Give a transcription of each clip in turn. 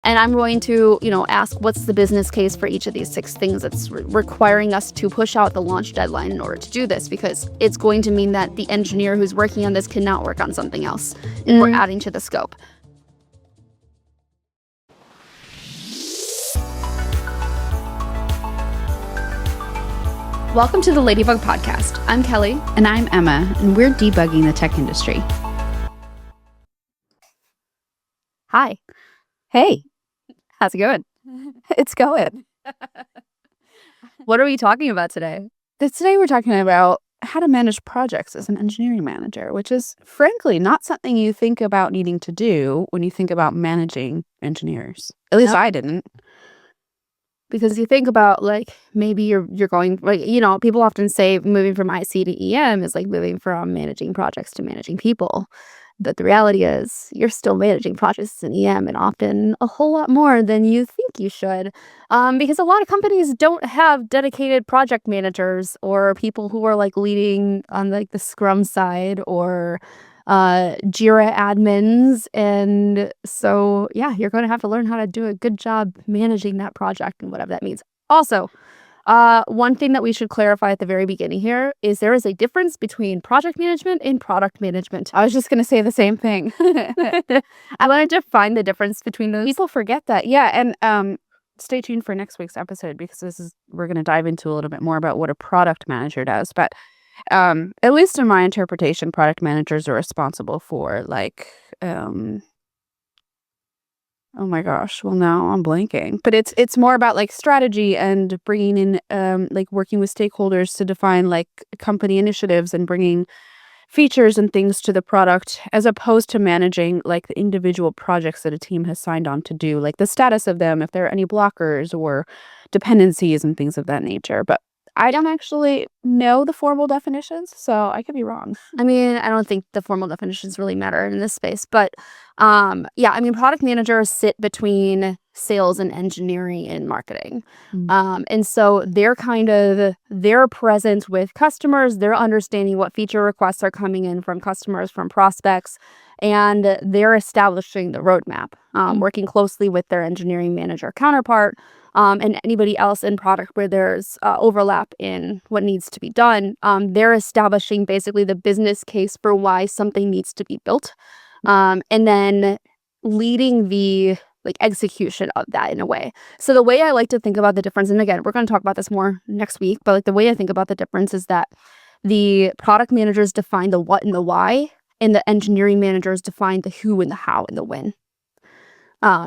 And I'm going to, ask what's the business case for each of these 6 things that's requiring us to push out the launch deadline in order to do this, because it's going to mean that the engineer who's working on this cannot work on something else if we're adding to the scope. Welcome to the Ladybug Podcast. I'm Kelly. And I'm Emma, and we're debugging the tech industry. Hi. Hey. How's it going? It's going. What are we talking about today? Today we're talking about how to manage projects as an engineering manager, which is frankly not something you think about needing to do when you think about managing engineers. At least I didn't. Because you think about, maybe you're going, people often say moving from IC to EM is like moving from managing projects to managing people. But the reality is you're still managing projects in EM, and often a whole lot more than you think you should. Because a lot of companies don't have dedicated project managers or people who are leading on the Scrum side or Jira admins. And so, you're going to have to learn how to do a good job managing that project and whatever that means. Also, one thing that we should clarify at the very beginning here is there is a difference between project management and product management. I was just going to say the same thing. I want to define the difference between those. People forget that. Yeah. And stay tuned for next week's episode, because we're going to dive into a little bit more about what a product manager does. But at least in my interpretation, product managers are responsible for oh my gosh. Well, now I'm blanking. But it's more about strategy and bringing in working with stakeholders to define company initiatives and bringing features and things to the product, as opposed to managing the individual projects that a team has signed on to do, the status of them, if there are any blockers or dependencies and ththings of that nature. But I don't actually know the formal definitions, so I could be wrong. I mean, I don't think the formal definitions really matter in this space, but product managers sit between sales and engineering and marketing. And so they're their presence with customers, they're understanding what feature requests are coming in from customers, from prospects, and they're establishing the roadmap, working closely with their engineering manager counterpart, and anybody else in product where there's overlap in what needs to be done. They're establishing basically the business case for why something needs to be built, and then leading the execution of that in a way. So the way I like to think about the difference, and again, we're going to talk about this more next week, but the way I think about the difference is that the product managers define the what and the why, and the engineering managers define the who and the how and the when.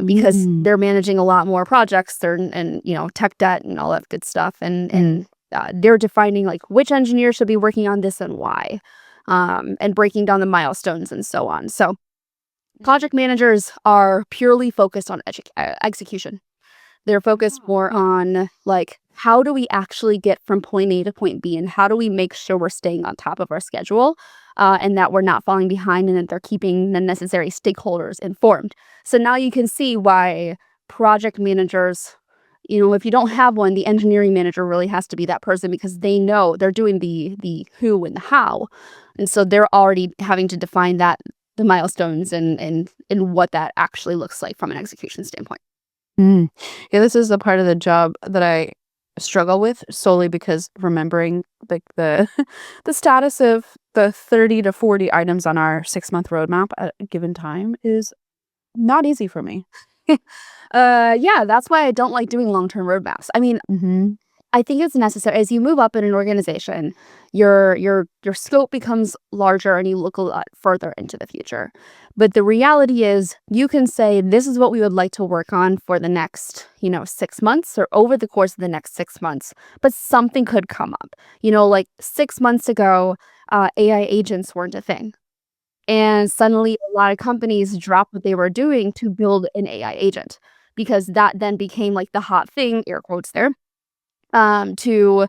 Because they're managing a lot more projects, and tech debt and all that good stuff, and they're defining which engineer should be working on this and why, and breaking down the milestones and so on. So project managers are purely focused on execution. They're focused more on how do we actually get from point A to point B, and how do we make sure we're staying on top of our schedule, and that we're not falling behind, and that they're keeping the necessary stakeholders informed. So now you can see why project managers, if you don't have one, the engineering manager really has to be that person, because they know they're doing the who and the how. And so they're already having to define the milestones and what that actually looks like from an execution standpoint. Yeah, this is the part of the job that I struggle with, solely because remembering the status of the 30 to 40 items on our 6-month roadmap at a given time is not easy for me. That's why I don't like doing long-term roadmaps. I mean, I think it's necessary as you move up in an organization. Your scope becomes larger, and you look a lot further into the future. But the reality is, you can say this is what we would like to work on for the next 6 months, or over the course of the next 6 months. But something could come up. 6 months ago, AI agents weren't a thing. And suddenly a lot of companies dropped what they were doing to build an AI agent, because that then became the hot thing, air quotes there, to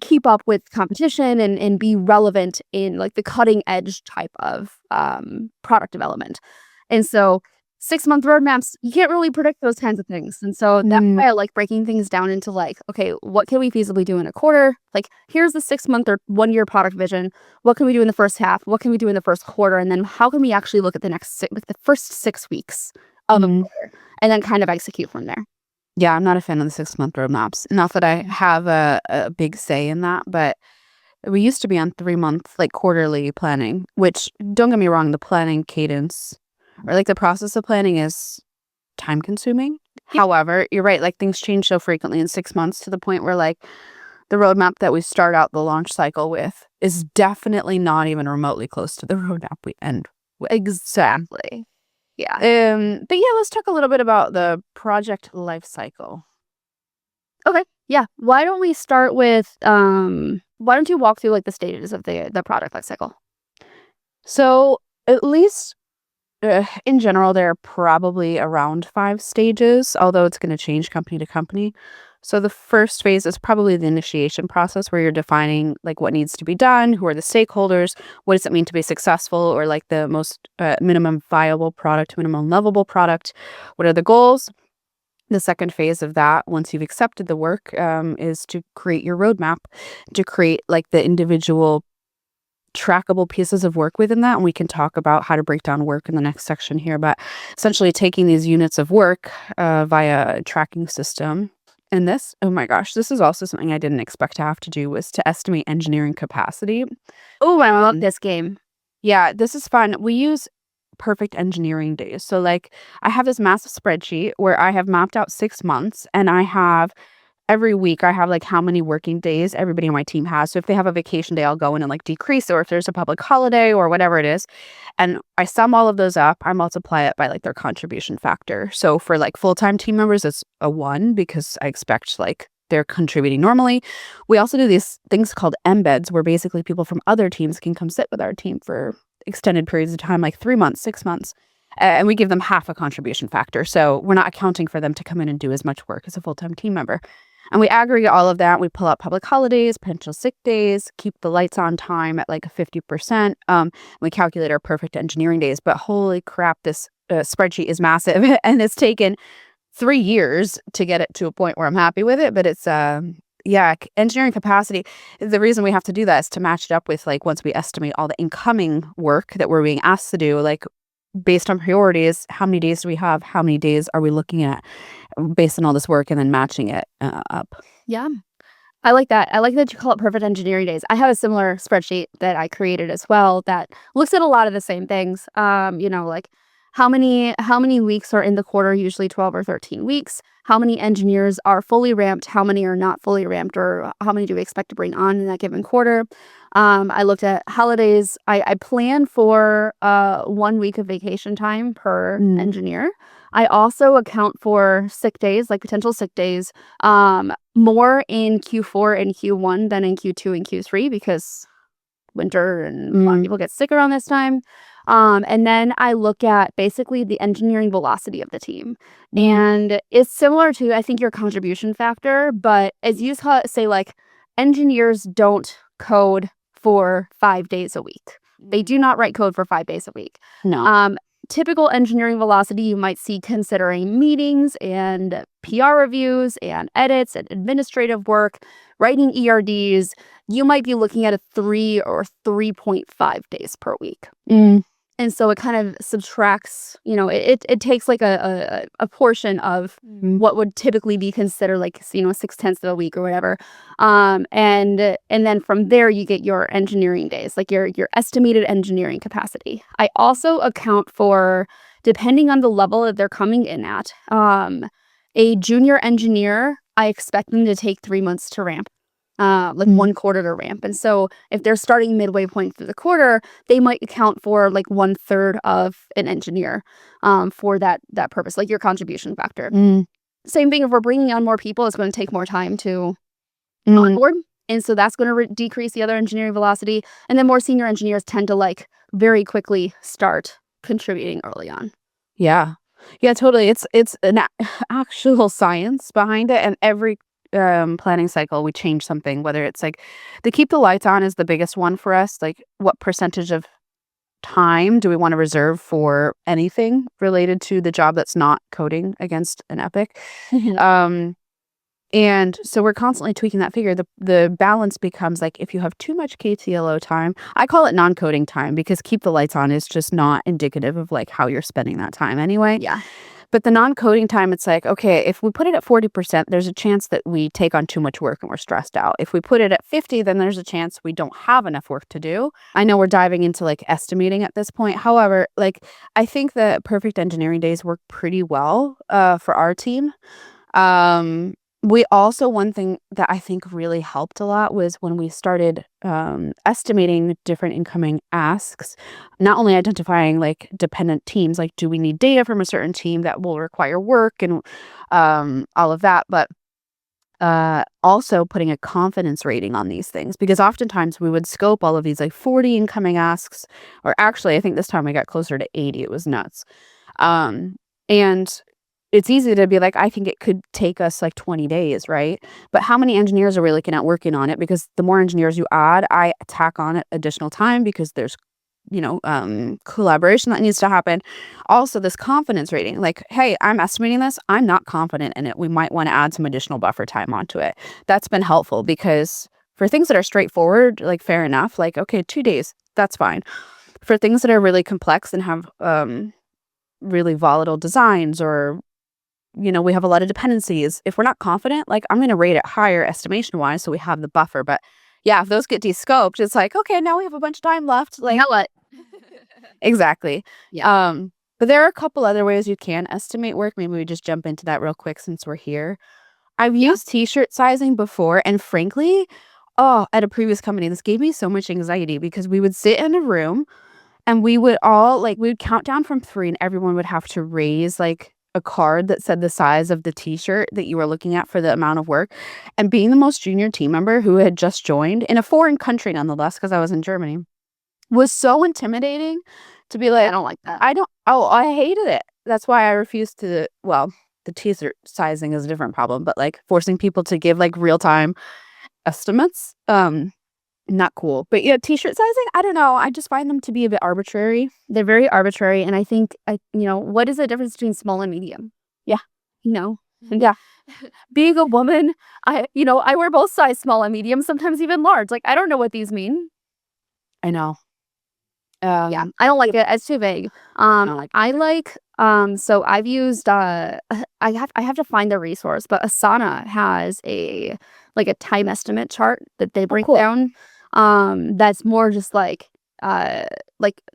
keep up with competition and be relevant in the cutting edge type of product development. And so 6-month roadmaps, you can't really predict those kinds of things. And so that's why I like breaking things down into okay, what can we feasibly do in a quarter? Here's the 6-month or 1-year product vision. What can we do in the first half? What can we do in the first quarter? And then how can we actually look at the next the first 6 weeks of a quarter? and then kind of execute from there. Yeah, I'm not a fan of the 6-month roadmaps. Not that I have a big say in that, but we used to be on 3-month, like quarterly planning, which don't get me wrong, the planning cadence or like the process of planning is time consuming. Yep. However, you're right, like things change so frequently in 6 months to the point where like the roadmap that we start out the launch cycle with is definitely not even remotely close to the roadmap we end with. Exactly. Yeah. But yeah, let's talk a little bit about the project life cycle. Okay. Yeah. Why don't we start with why don't you walk through like the stages of the product life cycle? So at least in general, there are probably around 5 stages, although it's going to change company to company. So the first phase is probably the initiation process where you're defining like what needs to be done, who are the stakeholders, what does it mean to be successful, or like the most minimum viable product, minimum lovable product, what are the goals. The second phase of that, once you've accepted the work, is to create your roadmap, to create like the individual trackable pieces of work within that. And we can talk about how to break down work in the next section here. But essentially taking these units of work via a tracking system. And this, oh my gosh, this is also something I didn't expect to have to do, was to estimate engineering capacity. Oh, I love this game. Yeah, this is fun. We use perfect engineering days. So like I have this massive spreadsheet where I have mapped out 6 months, and I have every week I have like how many working days everybody on my team has. So if they have a vacation day, I'll go in and like decrease, or if there's a public holiday or whatever it is. And I sum all of those up. I multiply it by like their contribution factor. So for like full-time team members, it's a 1 because I expect like they're contributing normally. We also do these things called embeds where basically people from other teams can come sit with our team for extended periods of time, like 3 months, 6 months. And we give them half a contribution factor. So we're not accounting for them to come in and do as much work as a full-time team member. And we aggregate all of that. We pull out public holidays, potential sick days, keep the lights on time at like 50%. We calculate our perfect engineering days. But holy crap, this spreadsheet is massive. And it's taken 3 years to get it to a point where I'm happy with it. But it's, engineering capacity. The reason we have to do that is to match it up with like once we estimate all the incoming work that we're being asked to do, like based on priorities, how many days do we have? How many days are we looking at based on all this work, and then matching it up? Yeah. I like that. I like that you call it perfect engineering days. I have a similar spreadsheet that I created as well that looks at a lot of the same things. Like how many weeks are in the quarter, usually 12 or 13 weeks. How many engineers are fully ramped? How many are not fully ramped? Or how many do we expect to bring on in that given quarter? I looked at holidays. I plan for 1 week of vacation time per engineer. I also account for sick days, like potential sick days, more in Q4 and Q1 than in Q2 and Q3 because winter and a lot of people get sick around this time. And then I look at basically the engineering velocity of the team. And it's similar to, I think, your contribution factor, but as you say, like, engineers don't code for 5 days a week. They do not write code for 5 days a week. No. Typical engineering velocity you might see considering meetings and PR reviews and edits and administrative work, writing ERDs, you might be looking at a 3 or 3.5 days per week. And so it kind of subtracts, it takes like a portion of what would typically be considered like, 6/10 of a week or whatever. And then from there you get your engineering days, like your estimated engineering capacity. I also account for, depending on the level that they're coming in at, a junior engineer, I expect them to take 3 months to ramp. 1 quarter to ramp. And so if they're starting midway point through the quarter, they might account for like 1/3 of an engineer for that purpose, like your contribution factor. Same thing if we're bringing on more people, it's going to take more time to onboard. And so that's going to decrease the other engineering velocity. And then more senior engineers tend to like very quickly start contributing early on. Yeah, totally. It's an actual science behind it, and every planning cycle we change something, whether it's like the keep the lights on is the biggest one for us, like what percentage of time do we want to reserve for anything related to the job that's not coding against an epic. And so we're constantly tweaking that figure. The balance becomes like if you have too much KTLO time, I call it non-coding time because keep the lights on is just not indicative of like how you're spending that time anyway. Yeah. But the non-coding time, it's like, okay, if we put it at 40%, there's a chance that we take on too much work and we're stressed out. If we put it at 50, then there's a chance we don't have enough work to do. I know we're diving into like estimating at this point. However, like I think the perfect engineering days work pretty well for our team. We also, one thing that I think really helped a lot was when we started estimating different incoming asks, not only identifying like dependent teams, like do we need data from a certain team that will require work and all of that, but also putting a confidence rating on these things, because oftentimes we would scope all of these like 40 incoming asks, or actually, I think this time we got closer to 80. It was nuts. And it's easy to be like, I think it could take us like 20 days, right? But how many engineers are we looking at working on it? Because the more engineers you add, I tack on it additional time because there's, collaboration that needs to happen. Also, this confidence rating, like, hey, I'm estimating this. I'm not confident in it. We might want to add some additional buffer time onto it. That's been helpful because for things that are straightforward, like fair enough, like, okay, 2 days, that's fine. For things that are really complex and have really volatile designs, or we have a lot of dependencies. If we're not confident, like I'm going to rate it higher estimation wise so we have the buffer. But yeah, if those get descoped, it's like, okay, now we have a bunch of time left. Like, Now what? exactly. Yeah. But there are a couple other ways you can estimate work. Maybe we just jump into that real quick since we're here. I've used t-shirt sizing before, and frankly, at a previous company, this gave me so much anxiety because we would sit in a room and we would count down from 3 and everyone would have to raise like a card that said the size of the t-shirt that you were looking at for the amount of work. And being the most junior team member who had just joined in a foreign country, nonetheless, because I was in Germany, was so intimidating to be like, I don't like that. I hated it. That's why I refused to, well, the t-shirt sizing is a different problem, but like forcing people to give like real-time estimates, not cool. But yeah, t-shirt sizing, I don't know. I just find them to be a bit arbitrary. They're very arbitrary, and I think what is the difference between small and medium? Yeah. Yeah. Being a woman, I wear both size small and medium, sometimes even large. Like I don't know what these mean. I know. Yeah, I don't like it. It's too vague. I like so I've used I have to find the resource, but Asana has a time estimate chart that they break cool. down. That's more just like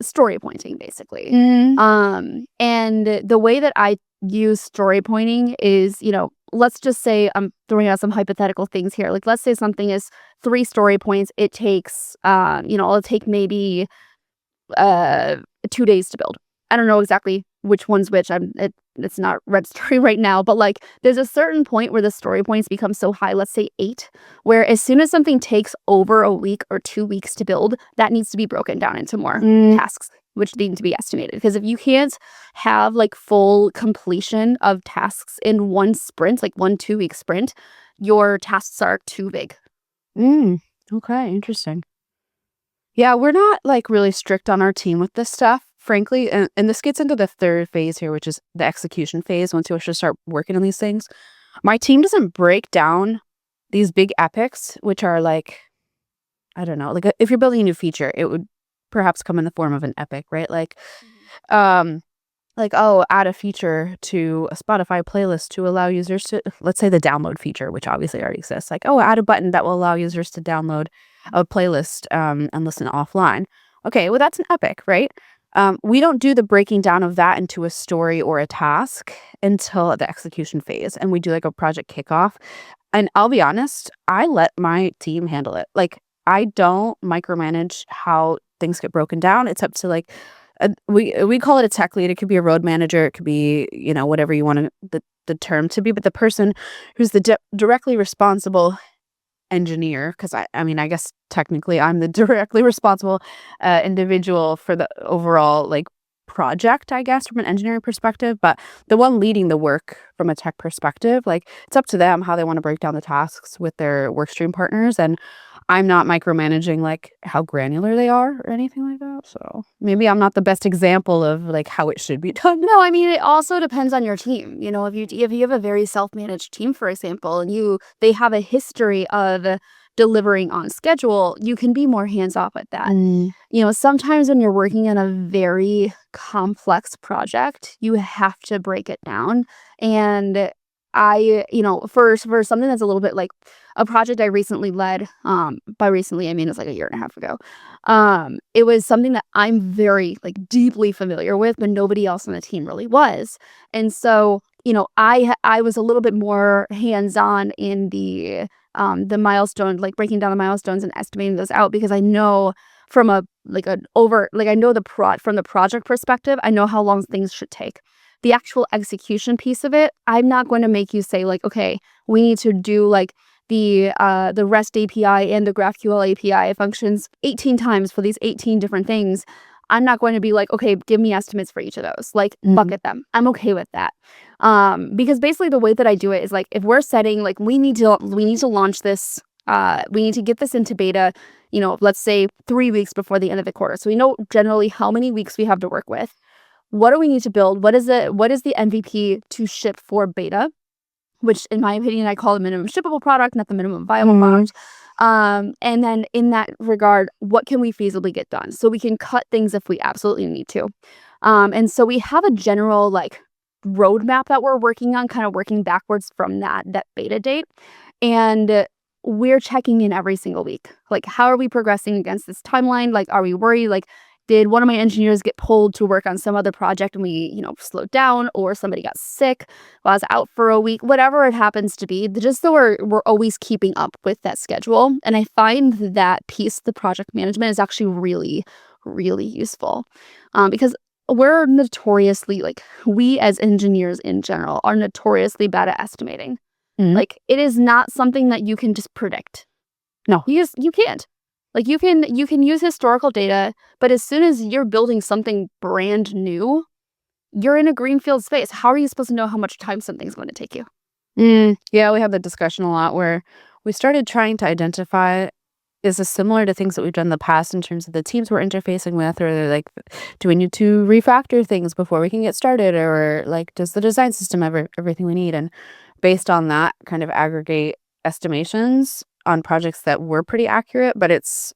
story pointing basically. And the way that I use story pointing is, let's just say I'm throwing out some hypothetical things here. Like let's say something is 3 story points. It takes it'll take maybe 2 days to build. I don't know exactly which one's which. It's not registering right now, but like there's a certain point where the story points become so high, let's say 8, where as soon as something takes over a week or 2 weeks to build, that needs to be broken down into more tasks, which need to be estimated. Because if you can't have like full completion of tasks in one sprint, like 1 2-week sprint, your tasks are too big. Okay, interesting. Yeah, we're not like really strict on our team with this stuff, frankly. And this gets into the third phase here, which is the execution phase. Once you actually start working on these things, my team doesn't break down these big epics, which are like, I don't know, like if you're building a new feature, it would perhaps come in the form of an epic, right? Like, add a feature to a Spotify playlist to allow users to, let's say the download feature, which obviously already exists. Like, add a button that will allow users to download a playlist and listen offline. Okay, well, that's an epic, right? We don't do the breaking down of that into a story or a task until the execution phase. And we do like a project kickoff. And I'll be honest, I let my team handle it. Like, I don't micromanage how things get broken down. It's up to like, we call it a tech lead. It could be a road manager. It could be, whatever you want the term to be. But the person who's the directly responsible engineer, because I guess technically I'm the directly responsible individual for the overall like project, I guess, from an engineering perspective, but the one leading the work from a tech perspective, like it's up to them how they want to break down the tasks with their workstream partners. And I'm not micromanaging like how granular they are or anything like that. So maybe I'm not the best example of like how it should be done. No, I mean, it also depends on your team. If you have a very self-managed team, for example, and they have a history of delivering on schedule, you can be more hands-off with that. Mm. Sometimes when you're working on a very complex project, you have to break it down. And for something that's a little bit like a project I recently led, by recently I mean it's like a year and a half ago. It was something that I'm very like deeply familiar with, but nobody else on the team really was. And so, I was a little bit more hands-on in the milestone, like breaking down the milestones and estimating those out, because I know from a like an over like I know from the project perspective, I know how long things should take. The actual execution piece of it, I'm not going to make you say like, okay, we need to do like the REST API and the GraphQL API functions 18 times for these 18 different things. I'm not going to be like, okay, give me estimates for each of those. Like, bucket them. I'm okay with that. Because basically the way that I do it is like, if we're setting like we need to launch this, we need to get this into beta, let's say 3 weeks before the end of the quarter. So we know generally how many weeks we have to work with. What do we need to build? What is the MVP to ship for beta? Which in my opinion, I call the minimum shippable product, not the minimum viable product. And then in that regard, what can we feasibly get done? So we can cut things if we absolutely need to. And so we have a general like roadmap that we're working on, kind of working backwards from that beta date. And we're checking in every single week. Like, how are we progressing against this timeline? Like, are we worried? Like, did one of my engineers get pulled to work on some other project and we, slowed down, or somebody got sick while I was out for a week, whatever it happens to be, just so we're always keeping up with that schedule. And I find that piece, the project management, is actually really, really useful, because we're notoriously, like, we as engineers in general are notoriously bad at estimating. Like, it is not something that you can just predict. No. You can't. Like, you can use historical data, but as soon as you're building something brand new, you're in a greenfield space. How are you supposed to know how much time something's going to take you? Yeah, we have that discussion a lot where we started trying to identify, is this similar to things that we've done in the past in terms of the teams we're interfacing with, or they're like, do we need to refactor things before we can get started, or like, does the design system have everything we need? And based on that, kind of aggregate estimations on projects that were pretty accurate, but it's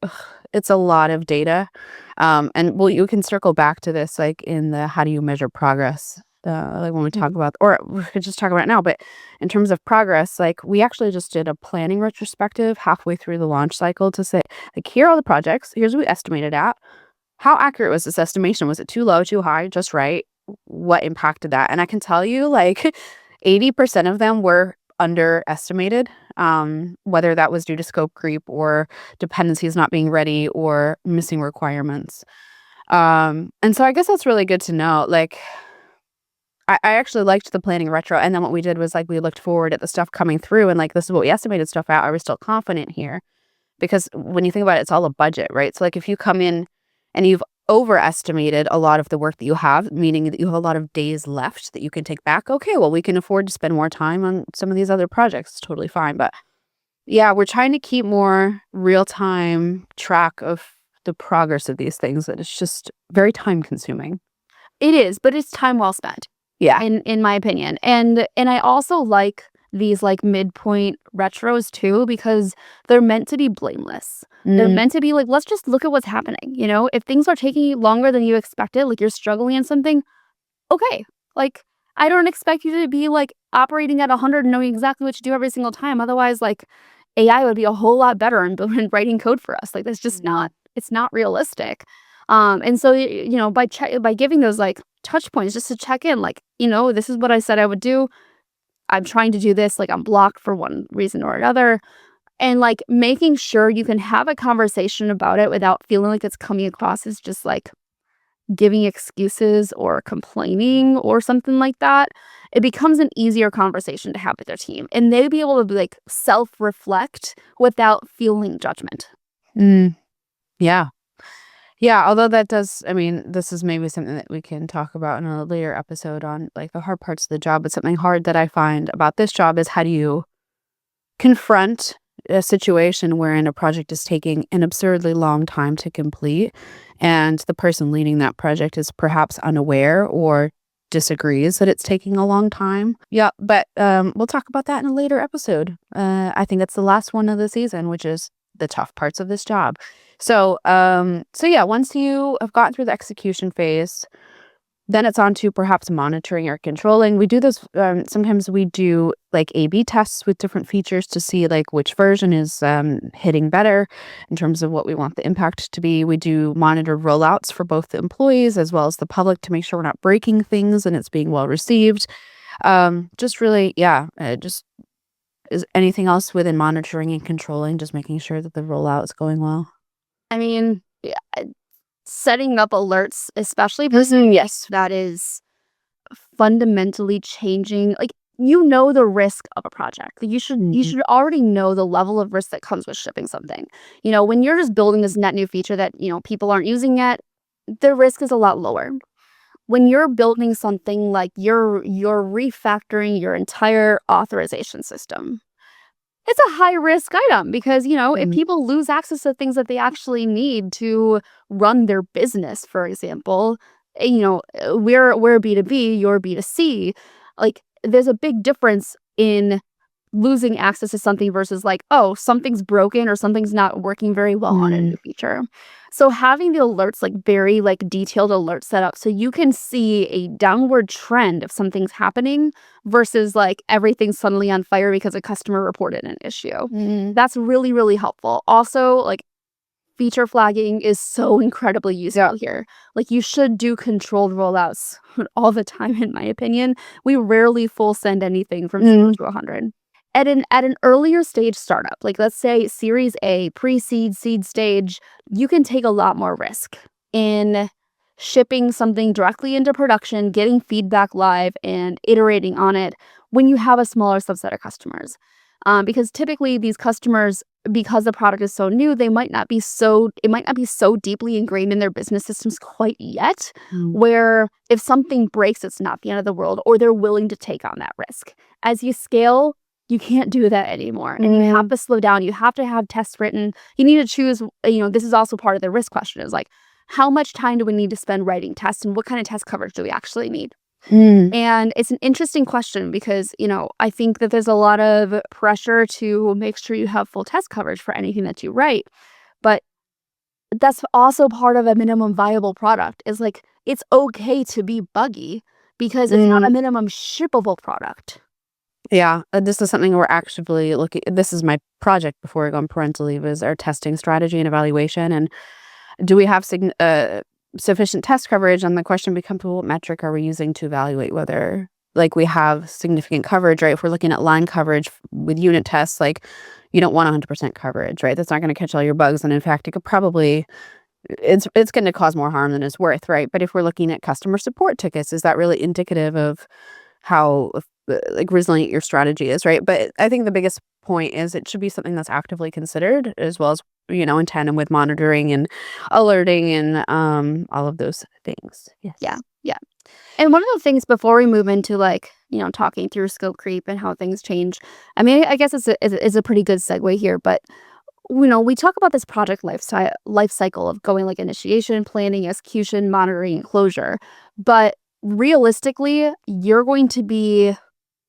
a lot of data. And you can circle back to this like in the how do you measure progress, like when we talk about, or we could just talk about it now, but in terms of progress, like we actually just did a planning retrospective halfway through the launch cycle to say, like, here are all the projects, here's what we estimated at. How accurate was this estimation? Was it too low, too high, just right? What impacted that? And I can tell you, like, 80% of them were underestimated, whether that was due to scope creep or dependencies not being ready or missing requirements. And so I guess that's really good to know. Like, I actually liked the planning retro. And then what we did was like, we looked forward at the stuff coming through and like, this is what we estimated stuff out. Are we still confident here? Because when you think about it, it's all a budget, right? So like if you come in and you've overestimated a lot of the work that you have, meaning that you have a lot of days left that you can take back, okay, well, we can afford to spend more time on some of these other projects. It's totally fine. But yeah, we're trying to keep more real-time track of the progress of these things. That it's just very time consuming. It is, but it's time well spent. Yeah. In my opinion. And I also like these like midpoint retros too, because they're meant to be blameless. They're meant to be like, let's just look at what's happening. If things are taking you longer than you expected, like you're struggling in something, okay. Like, I don't expect you to be like operating at 100 and knowing exactly what to do every single time. Otherwise, like, AI would be a whole lot better in writing code for us. Like, that's just it's not realistic. And so, by giving those like touch points just to check in, like, this is what I said I would do. I'm trying to do this, like, I'm blocked for one reason or another. And like making sure you can have a conversation about it without feeling like it's coming across as just like giving excuses or complaining or something like that. It becomes an easier conversation to have with their team. And they'll be able to be like self-reflect without feeling judgment. Yeah. Yeah, although that does, I mean, this is maybe something that we can talk about in a later episode on like the hard parts of the job, but something hard that I find about this job is how do you confront a situation wherein a project is taking an absurdly long time to complete and the person leading that project is perhaps unaware or disagrees that it's taking a long time. Yeah, but we'll talk about that in a later episode. I think that's the last one of the season, which is the tough parts of this job. So yeah, once you have gotten through the execution phase, then it's on to perhaps monitoring or controlling. We do this, sometimes we do like A/B tests with different features to see like which version is hitting better in terms of what we want the impact to be. We do monitored rollouts for both the employees as well as the public to make sure we're not breaking things and it's being well received. Just really, yeah, just is anything else within monitoring and controlling, just making sure that the rollout is going well. I mean, yeah, setting up alerts, especially yes, that is fundamentally changing. Like, you know the risk of a project. Like, you should already know the level of risk that comes with shipping something. When you're just building this net new feature that people aren't using yet, the risk is a lot lower. When you're building something like you're refactoring your entire authorization system, it's a high risk item because, if people lose access to things that they actually need to run their business, for example, we're B2B, you're B2C, like there's a big difference in losing access to something versus like, oh, something's broken or something's not working very well on a new feature. So having the alerts, like very like detailed alerts set up so you can see a downward trend if something's happening versus like everything's suddenly on fire because a customer reported an issue. That's really, really helpful. Also, like feature flagging is so incredibly useful here. Like you should do controlled rollouts all the time, in my opinion. We rarely full send anything from 0 to 100. At an earlier stage startup, like let's say Series A, pre-seed, seed stage, you can take a lot more risk in shipping something directly into production, getting feedback live, and iterating on it when you have a smaller subset of customers. Because typically these customers, because the product is so new, it might not be so deeply ingrained in their business systems quite yet, where if something breaks, it's not the end of the world, or they're willing to take on that risk. As you scale, you can't do that anymore. And you have to slow down. You have to have tests written. You need to choose, this is also part of the risk question is like, how much time do we need to spend writing tests and what kind of test coverage do we actually need? And it's an interesting question because, I think that there's a lot of pressure to make sure you have full test coverage for anything that you write. But that's also part of a minimum viable product is like, it's okay to be buggy because it's not a minimum shippable product. Yeah, this is something we're actively looking. This is my project before I go on parental leave is our testing strategy and evaluation. And do we have sufficient test coverage? And the question becomes, well, what metric are we using to evaluate whether like we have significant coverage, right? If we're looking at line coverage with unit tests, like you don't want 100% coverage, right? That's not going to catch all your bugs. And in fact, it could probably, it's going to cause more harm than it's worth, right? But if we're looking at customer support tickets, is that really indicative of how like resilient your strategy is, right? But I think the biggest point is it should be something that's actively considered as well as, in tandem with monitoring and alerting and all of those things. Yes. Yeah. And one of the things before we move into like, talking through scope creep and how things change, I mean, I guess it's a pretty good segue here, but we talk about this project life cycle of going like initiation, planning, execution, monitoring, and closure. But realistically, you're going to be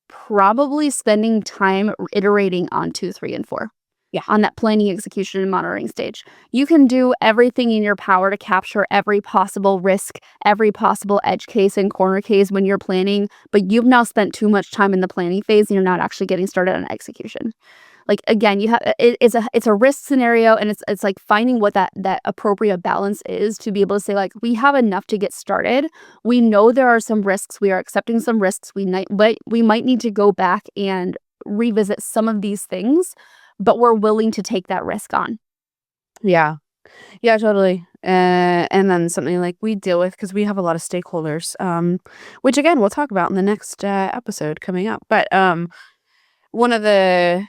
probably spending time iterating on 2, 3, and 4. Yeah. On that planning, execution, and monitoring stage. You can do everything in your power to capture every possible risk, every possible edge case and corner case when you're planning, but you've now spent too much time in the planning phase and you're not actually getting started on execution. Like again, it's a risk scenario, and it's like finding what that appropriate balance is to be able to say like, we have enough to get started. We know there are some risks. We are accepting some risks. We might need to go back and revisit some of these things, but we're willing to take that risk on. Yeah, totally. And then something like we deal with because we have a lot of stakeholders, which again we'll talk about in the next episode coming up. But one of the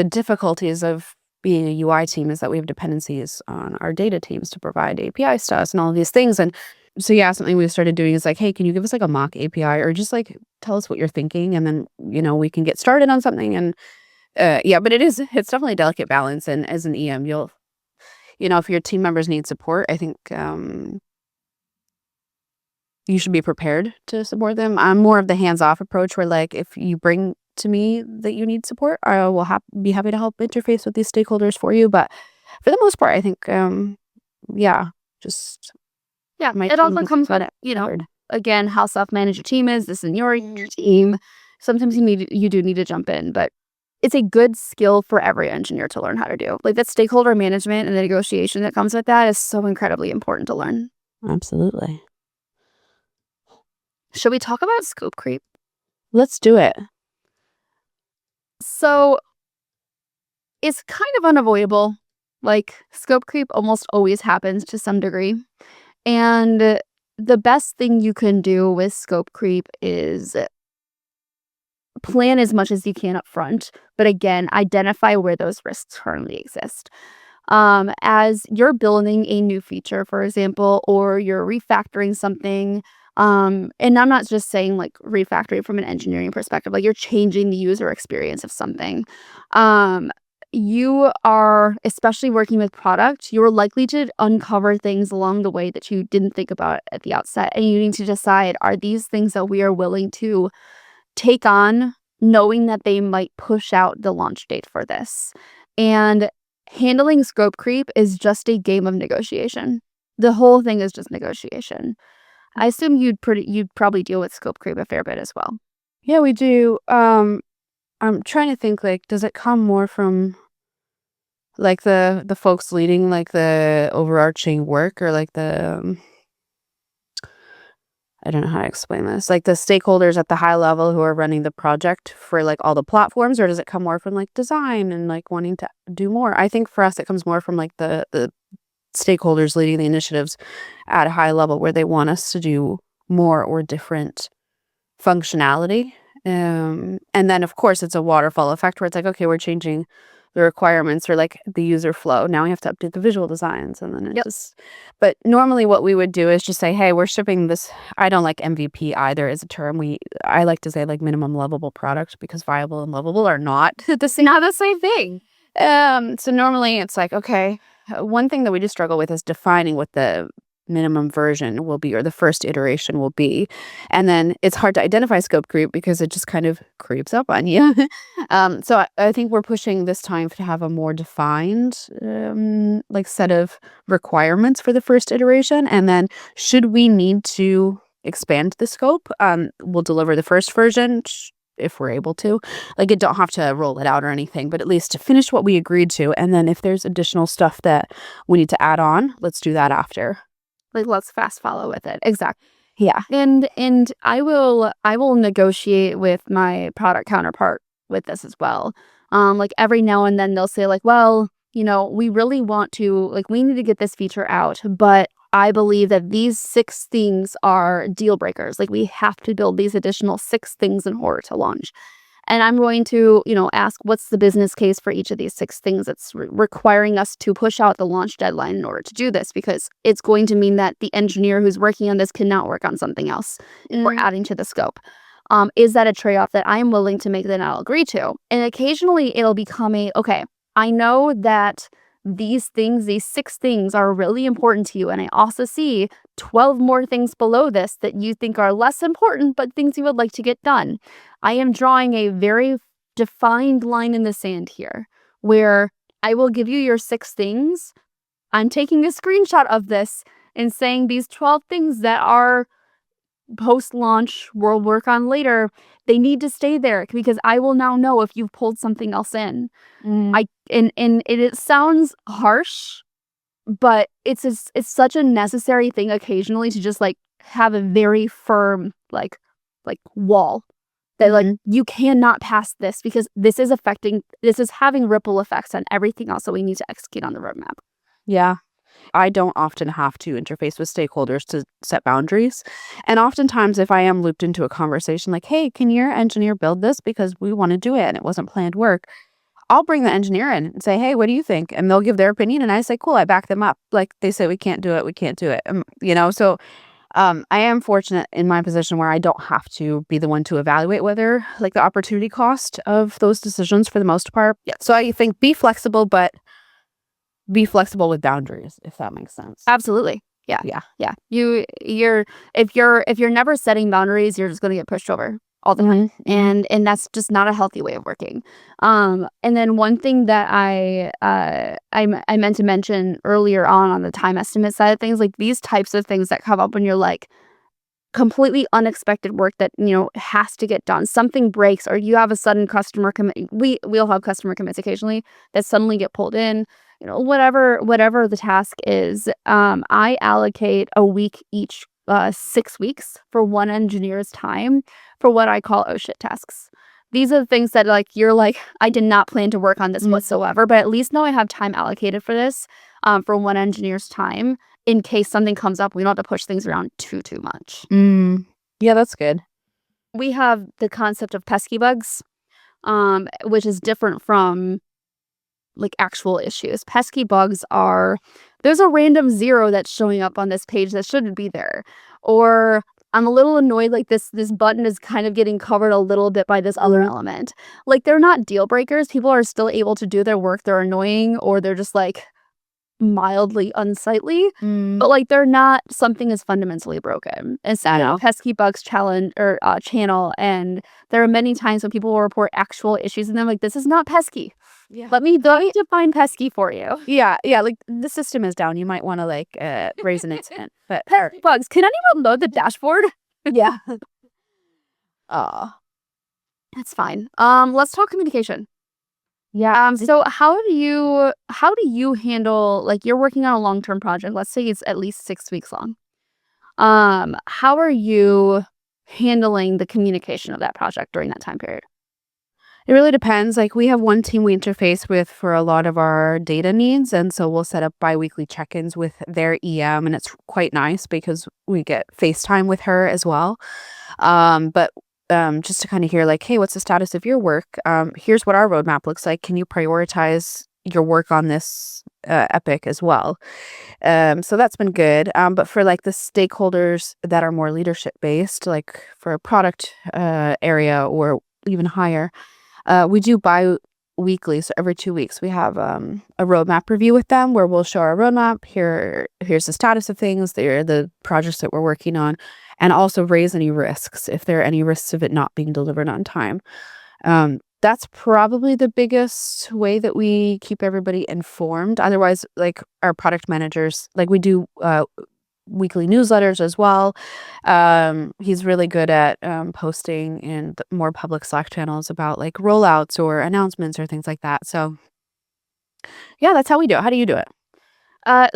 difficulties of being a UI team is that we have dependencies on our data teams to provide APIs to us and all of these things. And so yeah, something we've started doing is like, hey, can you give us like a mock API or just like tell us what you're thinking, and then we can get started on something. And but it's definitely a delicate balance. And as an EM, you'll if your team members need support, I think you should be prepared to support them. I'm more of the hands-off approach where like if you bring to me that you need support, I will be happy to help interface with these stakeholders for you. But for the most part, I think just my it also team comes got with, it covered. again, how self-managed your team is, the seniority in your team. Sometimes you do need to jump in, but it's a good skill for every engineer to learn how to do. Like that stakeholder management and the negotiation that comes with that is so incredibly important to learn. Absolutely. Should we talk about scope creep? Let's do it. So it's kind of unavoidable. Like scope creep almost always happens to some degree. And the best thing you can do with scope creep is plan as much as you can up front, but again, identify where those risks currently exist. As you're building a new feature, for example, or you're refactoring something, and I'm not just saying like refactoring from an engineering perspective, like you're changing the user experience of something. You are, especially working with product, you're likely to uncover things along the way that you didn't think about at the outset. And you need to decide, are these things that we are willing to take on, knowing that they might push out the launch date for this? And handling scope creep is just a game of negotiation. The whole thing is just negotiation. I assume you'd probably deal with scope creep a fair bit as well. Yeah, we do. I'm trying to think, like, does it come more from like the folks leading like the overarching work, or like the I don't know how to explain this, like the stakeholders at the high level who are running the project for like all the platforms, or does it come more from like design and like wanting to do more? I think for us it comes more from like the stakeholders leading the initiatives at a high level where they want us to do more or different functionality. And then of course it's a waterfall effect where it's like, okay, we're changing the requirements or like the user flow. Now we have to update the visual designs, and then it just, but normally what we would do is just say, hey, we're shipping this. I don't like MVP either as a term. I like to say like minimum lovable product, because viable and lovable are not the same thing. So normally it's like, okay, one thing that we just struggle with is defining what the minimum version will be, or the first iteration will be. And then it's hard to identify scope creep because it just kind of creeps up on you. So I think we're pushing this time to have a more defined like set of requirements for the first iteration. And then should we need to expand the scope, we'll deliver the first version if we're able to. Like, it don't have to roll it out or anything, but at least to finish what we agreed to. And then if there's additional stuff that we need to add on, let's do that after. Like, let's fast follow with it. Exactly. Yeah. And I will negotiate with my product counterpart with this as well. Like every now and then they'll say like, well, we really want to, like, we need to get this feature out, but I believe that these 6 things are deal breakers. Like, we have to build these additional 6 things in order to launch. And I'm going to, ask what's the business case for each of these 6 things that's requiring us to push out the launch deadline in order to do this, because it's going to mean that the engineer who's working on this cannot work on something else or adding to the scope. Is that a trade-off that I'm willing to make that I'll agree to? And occasionally it'll become okay, I know that these 6 things are really important to you, and I also see 12 more things below this that you think are less important, but things you would like to get done. I am drawing a very defined line in the sand here, where I will give you your 6 things. I'm taking a screenshot of this and saying these 12 things that are post-launch, we'll work on later, they need to stay there because I will now know if you've pulled something else in. It sounds harsh, but it's such a necessary thing occasionally to just like have a very firm like wall that like you cannot pass this, because this is having ripple effects on everything else that we need to execute on the roadmap. Yeah. I don't often have to interface with stakeholders to set boundaries. And oftentimes, if I am looped into a conversation like, hey, can your engineer build this because we want to do it and it wasn't planned work, I'll bring the engineer in and say, hey, what do you think? And they'll give their opinion. And I say, cool, I back them up. Like, they say, we can't do it. So I am fortunate in my position where I don't have to be the one to evaluate whether like the opportunity cost of those decisions for the most part. Yeah. So I think be flexible, but be flexible with boundaries, if that makes sense. Absolutely. Yeah. Yeah. Yeah. If you're never setting boundaries, you're just gonna get pushed over all the time. And that's just not a healthy way of working. And then one thing that I meant to mention earlier on the time estimate side of things, like these types of things that come up when you're like completely unexpected work that has to get done. Something breaks, or you have a sudden customer commit. We'll have customer commits occasionally that suddenly get pulled in. Whatever the task is. I allocate a week each, 6 weeks for one engineer's time for what I call oh shit tasks. These are the things that like you're like, I did not plan to work on this whatsoever, but at least now I have time allocated for this, for one engineer's time in case something comes up. We don't have to push things around too much. Yeah, that's good. We have the concept of pesky bugs, which is different from like actual issues. Pesky bugs are, there's a random 0 that's showing up on this page that shouldn't be there. Or I'm a little annoyed, like this button is kind of getting covered a little bit by this other element. Like they're not deal breakers. People are still able to do their work. They're annoying, or they're just like mildly unsightly, but like they're not something is fundamentally broken. It's a pesky bugs challenge or channel, and there are many times when people will report actual issues and they're like, this is not pesky. Yeah. Let me define pesky for you. Yeah, like the system is down. You might want to like raise an incident. But Pesky bugs, can anyone load the dashboard? yeah. That's fine. Let's talk communication. Yeah. So how do you handle, like, you're working on a long-term project, let's say it's at least 6 weeks long. How are you handling the communication of that project during that time period? It really depends. Like we have one team we interface with for a lot of our data needs, and so we'll set up biweekly check-ins with their EM, and it's quite nice because we get FaceTime with her as well. But just to kind of hear like, hey, what's the status of your work? Here's what our roadmap looks like. Can you prioritize your work on this epic as well? So that's been good. But for like the stakeholders that are more leadership based, like for a product area or even higher, we do bi-weekly, so every 2 weeks we have a roadmap review with them where we'll show our roadmap. Here's the status of things. They're the projects that we're working on, and also raise any risks if there are any risks of it not being delivered on time. That's probably the biggest way that we keep everybody informed. Otherwise, like our product managers, like we do weekly newsletters as well. He's really good at posting in the more public Slack channels about like rollouts or announcements or things like that. So yeah, that's how we do it. How do you do it?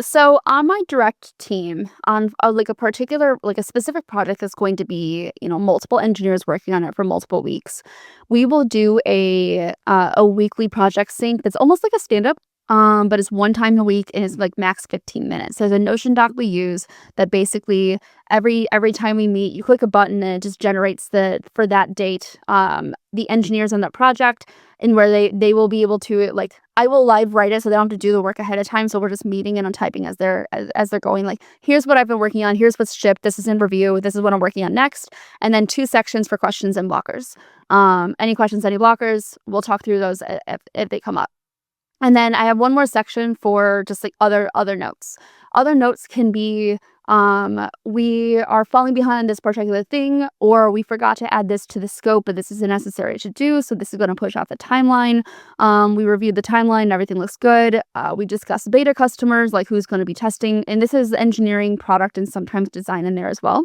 So on my direct team, on like a particular, like a specific project that's going to be, multiple engineers working on it for multiple weeks, we will do a weekly project sync that's almost like a stand-up, but it's one time a week and it's like max 15 minutes. There's a Notion doc we use that basically every time we meet, you click a button and it just generates for that date, the engineers on that project, and where they will be able to, like, I will live write it so they don't have to do the work ahead of time. So we're just meeting and I'm typing as they're going, like, here's what I've been working on, here's what's shipped, this is in review, this is what I'm working on next. And then 2 sections for questions and blockers. Any questions, any blockers, we'll talk through those if they come up. And then I have one more section for just like other notes. Other notes can be, we are falling behind this particular thing, or we forgot to add this to the scope, but this isn't necessary to do, so this is going to push out the timeline. We reviewed the timeline, everything looks good. We discussed beta customers, like who's going to be testing, and this is engineering, product, and sometimes design in there as well.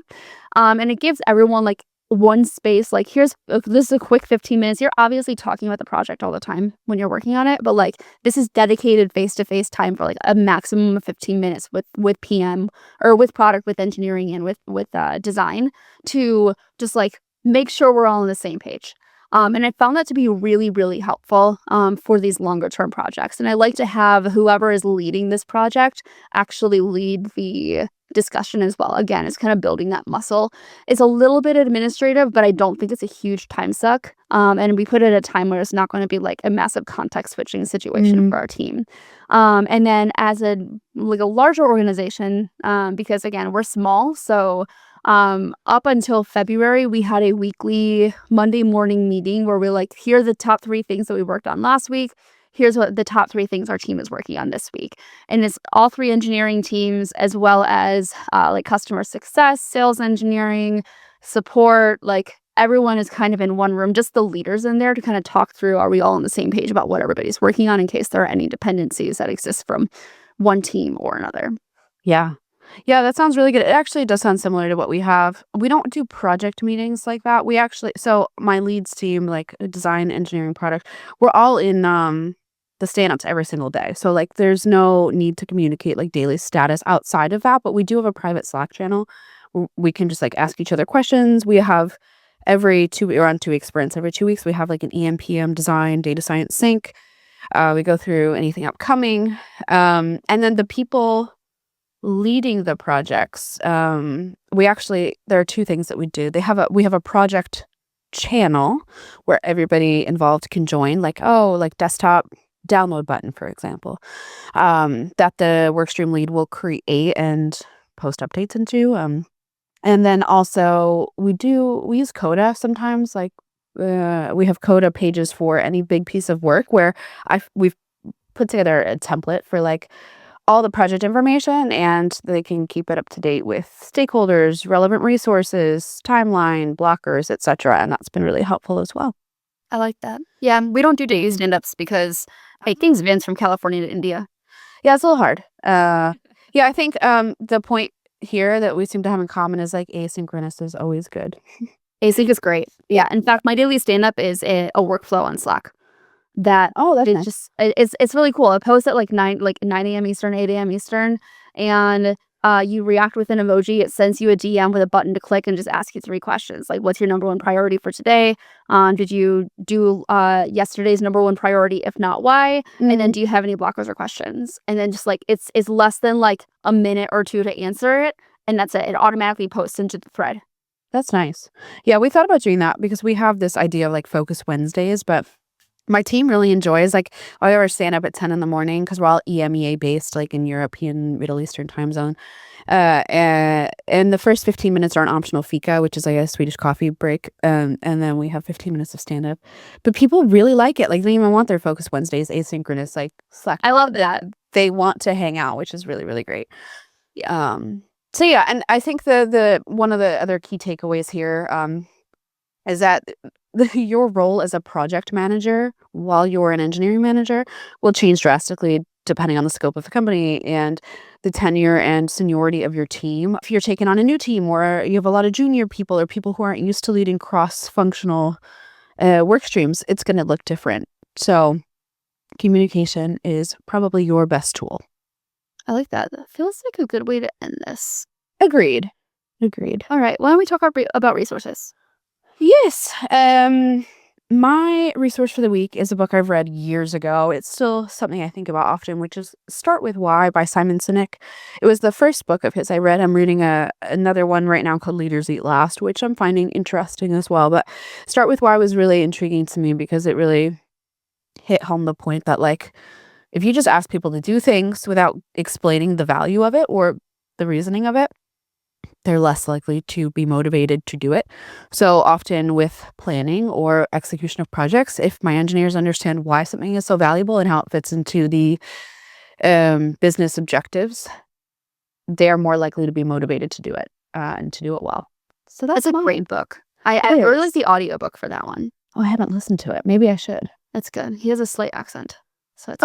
And it gives everyone like one space, like this is a quick 15 minutes. You're obviously talking about the project all the time when you're working on it, but like this is dedicated face-to-face time for like a maximum of 15 minutes with PM or with product, with engineering, and with design, to just like make sure we're all on the same page. And I found that to be really, really helpful for these longer term projects. And I like to have whoever is leading this project actually lead the discussion as well. Again, it's kind of building that muscle. It's a little bit administrative, but I don't think it's a huge time suck. And we put it at a time where it's not going to be like a massive context switching situation for our team. And then as a larger organization, because again, we're small, so up until February, we had a weekly Monday morning meeting where we're like, here are the top 3 things that we worked on last week. here's what the top 3 things our team is working on this week. And it's all 3 engineering teams, as well as like customer success, sales engineering, support. Like everyone is kind of in one room, just the leaders in there to kind of talk through, are we all on the same page about what everybody's working on in case there are any dependencies that exist from one team or another. Yeah. Yeah, that sounds really good. It actually does sound similar to what we have. We don't do project meetings like that. We actually, so my leads team, like design, engineering, product, we're all in the stand-ups every single day. So like there's no need to communicate like daily status outside of that, but we do have a private Slack channel. We can just like ask each other questions. We have we're on 2-week sprints. Every 2 weeks we have like an EM/PM design, data science sync. We go through anything upcoming. And then the people leading the projects, there are 2 things that we do. We have a project channel where everybody involved can join, like desktop download button, for example, that the workstream lead will create and post updates into. And then also we use Coda sometimes, like we have Coda pages for any big piece of work where we've put together a template for like all the project information, and they can keep it up to date with stakeholders, relevant resources, timeline, blockers, etc. And that's been really helpful as well. I like that. Yeah, we don't do daily stand-ups because I think Vince from California to India. Yeah, it's a little hard. Yeah, I think the point here that we seem to have in common is like asynchronous is always good. Async is great. Yeah, in fact, my daily stand-up is a workflow on Slack. That's nice. just it's really cool. I post at like 9 a.m. Eastern, 8 a.m. Eastern, and you react with an emoji. It sends you a DM with a button to click and just ask you 3 questions. Like, what's your number 1 priority for today? Did you do yesterday's number 1 priority? If not, why? And then do you have any blockers or questions? And then just like it's less than like a minute or 2 to answer it, and that's it. It automatically posts into the thread. That's nice. Yeah, we thought about doing that because we have this idea of like Focus Wednesdays, but my team really enjoys, like, I always stand up at 10 in the morning because we're all EMEA based, like in European, Middle Eastern time zone. And the first 15 minutes are an optional fika, which is like a Swedish coffee break. And then we have 15 minutes of stand up. But people really like it. Like, they don't even want their Focus Wednesdays asynchronous, like Slack. I love that. They want to hang out, which is really, really great. So yeah, and I think the one of the other key takeaways here is that your role as a project manager while you're an engineering manager will change drastically depending on the scope of the company and the tenure and seniority of your team. If you're taking on a new team or you have a lot of junior people or people who aren't used to leading cross-functional work streams, it's going to look different. So communication is probably your best tool. I like that. That feels like a good way to end this. Agreed. All right. Why don't we talk about resources? Yes. My resource for the week is a book I've read years ago. It's still something I think about often, which is Start With Why by Simon Sinek. It was the first book of his I read. I'm reading another one right now called Leaders Eat Last, which I'm finding interesting as well. But Start With Why was really intriguing to me because it really hit home the point that, like, if you just ask people to do things without explaining the value of it or the reasoning of it, they're less likely to be motivated to do it. So often with planning or execution of projects, if my engineers understand why something is so valuable and how it fits into the business objectives, they are more likely to be motivated to do it and to do it well. So that's a great book. I really like the audiobook for that one. Oh, I haven't listened to it. Maybe I should. That's good. He has a slight accent. So it's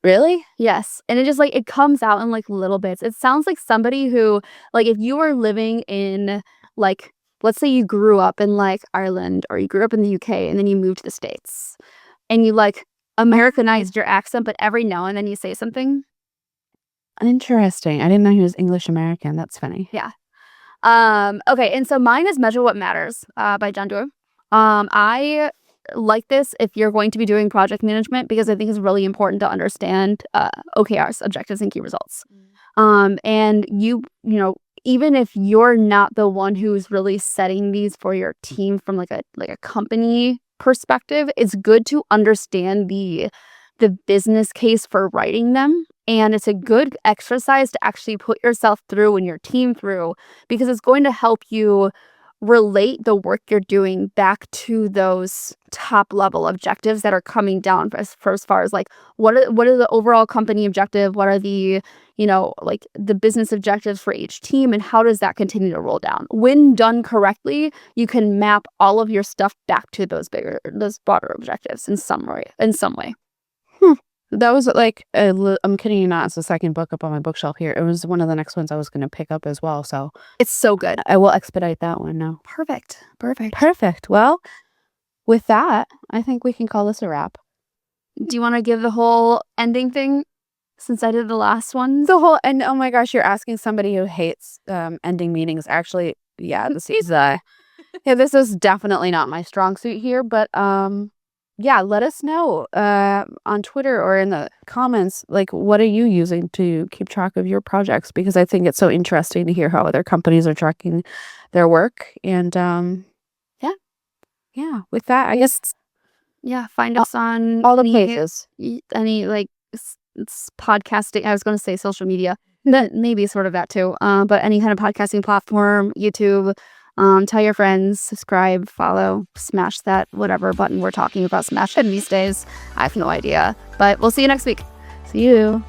Really? Yes. And it just like it comes out in like little bits. It sounds like somebody who, like, if you were living in, like, let's say you grew up in like Ireland or you grew up in the UK and then you moved to the States and you like Americanized your accent, but every now and then you say something. Interesting. I didn't know he was English American. That's funny. Yeah. Okay. And so mine is Measure What Matters by John Doerr. I like this if you're going to be doing project management because I think it's really important to understand OKRs, objectives and key results. And you know, even if you're not the one who's really setting these for your team from like a company perspective, it's good to understand the business case for writing them. And it's a good exercise to actually put yourself through and your team through because it's going to help you relate the work you're doing back to those top level objectives that are coming down as far as like what are the overall company objective, what are the like the business objectives for each team, and how does that continue to roll down. When done correctly, you can map all of your stuff back to those broader objectives in some way. That was like I'm kidding you not, it's the second book up on my bookshelf here. It was one of the next ones I was going to pick up as well, so It's so good. I will expedite that one now. Perfect. Well, with that, I think we can call this a wrap. Do you want to give the whole ending thing since I did the last one? The whole and oh my gosh, you're asking somebody who hates ending meetings. Actually, this is definitely not my strong suit here, but let us know on Twitter or in the comments, like, what are you using to keep track of your projects? Because I think it's so interesting to hear how other companies are tracking their work. And with that, I guess find us on all the places. Any like podcasting. I was going to say social media, that maybe sort of that too. But any kind of podcasting platform, YouTube. Tell your friends, subscribe, follow, smash that whatever button we're talking about smashing these days. I have no idea. But we'll see you next week. See you.